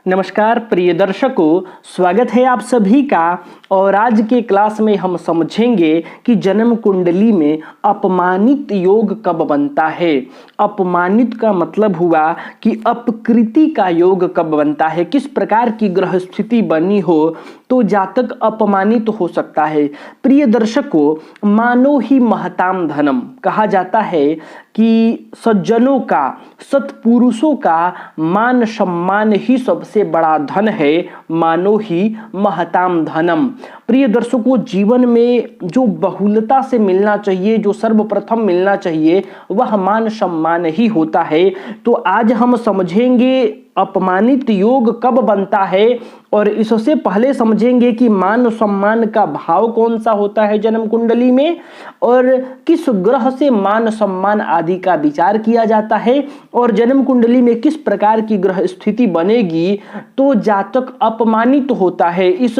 नमस्कार प्रिय दर्शकों, स्वागत है आप सभी का। और आज के क्लास में हम समझेंगे कि जन्म कुंडली में अपमानित योग कब बनता है। अपमानित का मतलब हुआ कि अपकृति का योग कब बनता है, किस प्रकार की ग्रह स्थिति बनी हो तो जातक अपमानित हो सकता है। प्रिय दर्शकों, मानो ही महताम धनम, कहा जाता है कि सज्जनों का, सत्पुरुषों का मान सम्मान ही सबसे बड़ा धन है। मानो ही महताम धनम। प्रिय दर्शकों, जीवन में जो बहुलता से मिलना चाहिए, जो सर्वप्रथम मिलना चाहिए, वह मान सम्मान ही होता है। तो आज हम समझेंगे अपमानित योग कब बनता है, और इससे पहले समझेंगे कि मान सम्मान का भाव कौन सा होता है जन्म कुंडली में, और किस ग्रह से मान सम्मान आदि का विचार किया जाता है, और जन्म कुंडली में किस प्रकार की ग्रह स्थिति बनेगी तो जातक अपमानित होता है। इस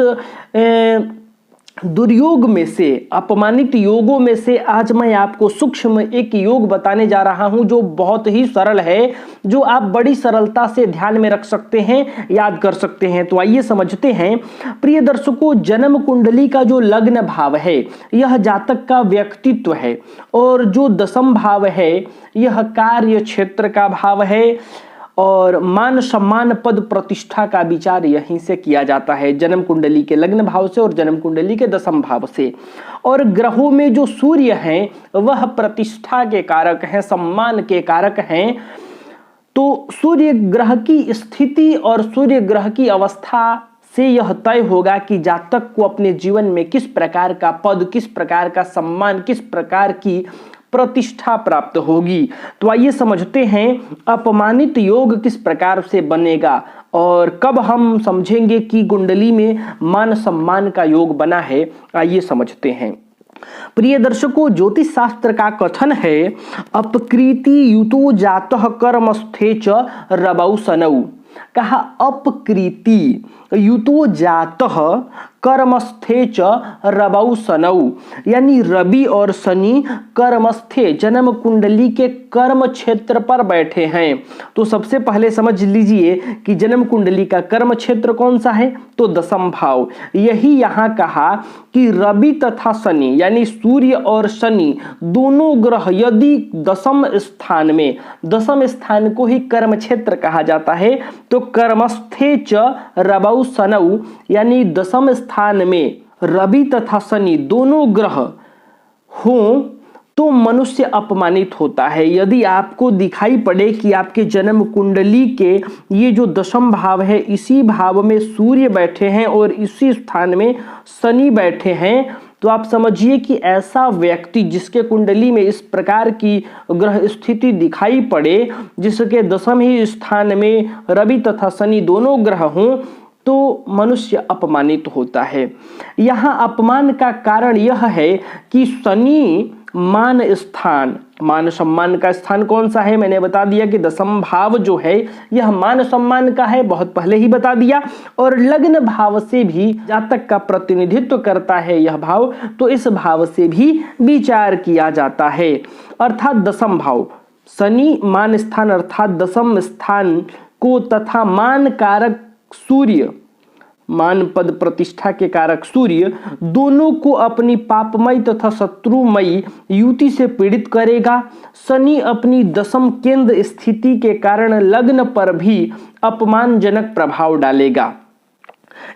दुर्योग में से, अपमानित योगों में से आज मैं आपको सूक्ष्म एक योग बताने जा रहा हूं जो बहुत ही सरल है, जो आप बड़ी सरलता से ध्यान में रख सकते हैं, याद कर सकते हैं। तो आइए समझते हैं। प्रिय दर्शकों, जन्म कुंडली का जो लग्न भाव है यह जातक का व्यक्तित्व है, और जो दशम भाव है यह कार्य क्षेत्र का भाव है, और मान सम्मान पद प्रतिष्ठा का विचार यहीं से किया जाता है, जन्म कुंडली के लग्न भाव से और जन्म कुंडली के दशम भाव से। और ग्रहों में जो सूर्य हैं वह प्रतिष्ठा के कारक हैं, सम्मान के कारक हैं। तो सूर्य ग्रह की स्थिति और सूर्य ग्रह की अवस्था से यह तय होगा कि जातक को अपने जीवन में किस प्रकार का पद, किस प्रकार का सम्मान, किस प्रकार की प्रतिष्ठा प्राप्त होगी। तो आइए समझते हैं अपमानित योग किस प्रकार से बनेगा, और कब हम समझेंगे कि कुंडली में मान सम्मान का योग बना है। आइए समझते हैं। प्रिय दर्शकों, ज्योतिष शास्त्र का कथन है, अपकृति युतो जातः कर्मस्थे च रवौ शनौ। कहा अपकृति युतो जातः कर्मस्थे च रवौ शनौ, यानी रवि और शनि कर्मस्थे जन्म कुंडली के कर्म क्षेत्र पर बैठे हैं। तो सबसे पहले समझ लीजिए कि जन्म कुंडली का कर्म क्षेत्र कौन सा है, तो दशम भाव। यही यहाँ कहा कि रवि तथा शनि यानी सूर्य और शनि दोनों ग्रह यदि दशम स्थान में, दशम स्थान को ही कर्म क्षेत्र कहा जाता है, तो कर्मस्थे च रवौ शनौ यानी दशम स्थान में रवि तथा शनि दोनों ग्रह हों तो मनुष्य अपमानित होता है। यदि आपको दिखाई पड़े कि आपके जन्म कुंडली के ये जो दशम भाव है इसी भाव में सूर्य बैठे हैं और इसी स्थान में शनि बैठे हैं, तो आप समझिए कि ऐसा व्यक्ति जिसके कुंडली में इस प्रकार की ग्रह स्थिति दिखाई पड़े, जिसके दशम ही स्थान में रवि तथा शनि दोनों ग्रह हों, तो मनुष्य अपमानित होता है। यहाँ अपमान का कारण यह है कि शनि मान स्थान, मान सम्मान का स्थान कौन सा है, मैंने बता दिया कि दशम भाव जो है यह मान सम्मान का है, बहुत पहले ही बता दिया। और लग्न भाव से भी जातक का प्रतिनिधित्व करता है यह भाव, तो इस भाव से भी विचार किया जाता है। अर्थात दशम भाव, शनि मान स्थान अर्थात दशम स्थान को तथा मान कारक सूर्य, मान पद प्रतिष्ठा के कारक सूर्य दोनों को अपनी पापमय तथा शत्रुमयी युति से पीड़ित करेगा। शनि अपनी दशम केंद्र स्थिति के कारण लग्न पर भी अपमानजनक प्रभाव डालेगा।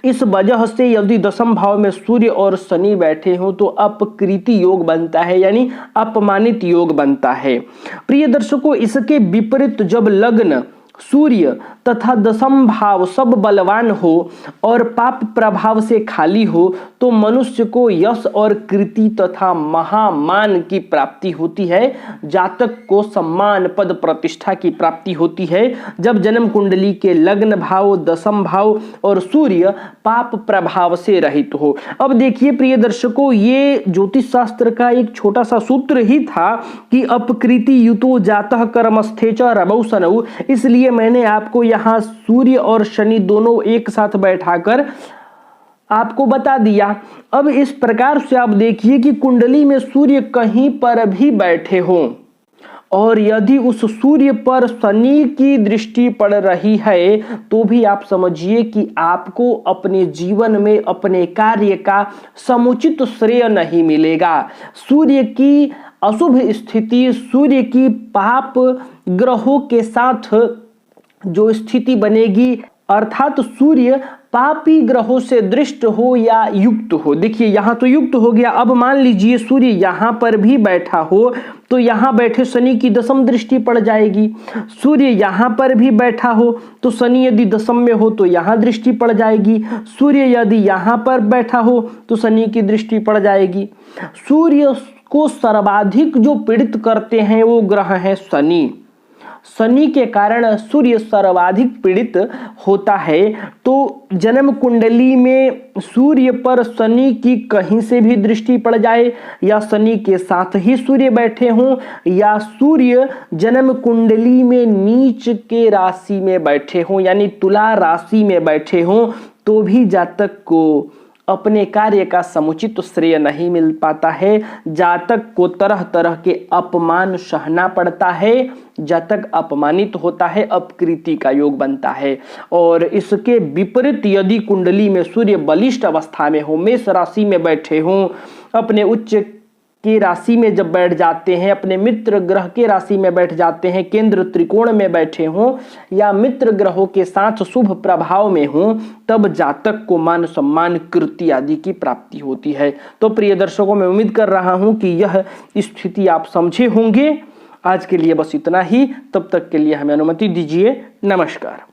इस वजह से यदि दशम भाव में सूर्य और शनि बैठे हों तो अपकृति योग बनता है, यानी अपमानित योग बनता है। प्रिय दर्शकों, इसके विपरीत जब लग्न, सूर्य तथा दशम भाव सब बलवान हो और पाप प्रभाव से खाली हो तो मनुष्य को यश और कृति तथा महामान की प्राप्ति होती है, जातक को सम्मान पद प्रतिष्ठा की प्राप्ति होती है जब जन्म कुंडली के लग्न भाव, दशम भाव और सूर्य पाप प्रभाव से रहित हो। अब देखिए प्रिय दर्शकों, ये ज्योतिष शास्त्र का एक छोटा सा सूत्र ही था कि अपकृति युतो जातः कर्मस्थे च रवौ शनौ, इसलिए मैंने आपको यहाँ सूर्य और शनि दोनों एक साथ बैठाकर आपको बता दिया। अब इस प्रकार से आप देखिए कि कुंडली में सूर्य कहीं पर भी बैठे हों और यदि उस सूर्य पर शनि की दृष्टि पड़ रही है तो भी आप समझिए कि आपको अपने जीवन में अपने कार्य का समुचित श्रेय नहीं मिलेगा। सूर्य की अशुभ स्थिति, सूर्य की पाप ग्रहों के साथ जो स्थिति बनेगी, अर्थात सूर्य पापी ग्रहों से दृष्ट हो या युक्त हो। देखिए यहां तो युक्त हो गया, अब मान लीजिए सूर्य यहां पर भी बैठा हो तो यहां बैठे शनि की दशम दृष्टि पड़ जाएगी। सूर्य यहां पर भी बैठा हो तो शनि यदि दशम में हो तो यहां दृष्टि पड़ जाएगी। सूर्य यदि यहां पर बैठा हो तो शनि की दृष्टि पड़ जाएगी। सूर्य को सर्वाधिक जो पीड़ित करते हैं वो ग्रह है शनि। शनि के कारण सूर्य सर्वाधिक पीड़ित होता है। तो जन्म कुंडली में सूर्य पर शनि की कहीं से भी दृष्टि पड़ जाए, या शनि के साथ ही सूर्य बैठे हों, या सूर्य जन्म कुंडली में नीच के राशि में बैठे हों यानी तुला राशि में बैठे हों, तो भी जातक को अपने कार्य का समुचित श्रेय नहीं मिल पाता है। जातक को तरह तरह के अपमान सहना पड़ता है, जातक अपमानित होता है, अपकृति का योग बनता है। और इसके विपरीत यदि कुंडली में सूर्य बलिष्ठ अवस्था में हो, मेष राशि में बैठे हों, अपने उच्च की राशि में जब बैठ जाते हैं, अपने मित्र ग्रह के राशि में बैठ जाते हैं, केंद्र त्रिकोण में बैठे हों या मित्र ग्रहों के साथ शुभ प्रभाव में हों, तब जातक को मान सम्मान कीर्ति आदि की प्राप्ति होती है। तो प्रिय दर्शकों, मैं उम्मीद कर रहा हूं कि यह स्थिति आप समझे होंगे। आज के लिए बस इतना ही, तब तक के लिए हमें अनुमति दीजिए। नमस्कार।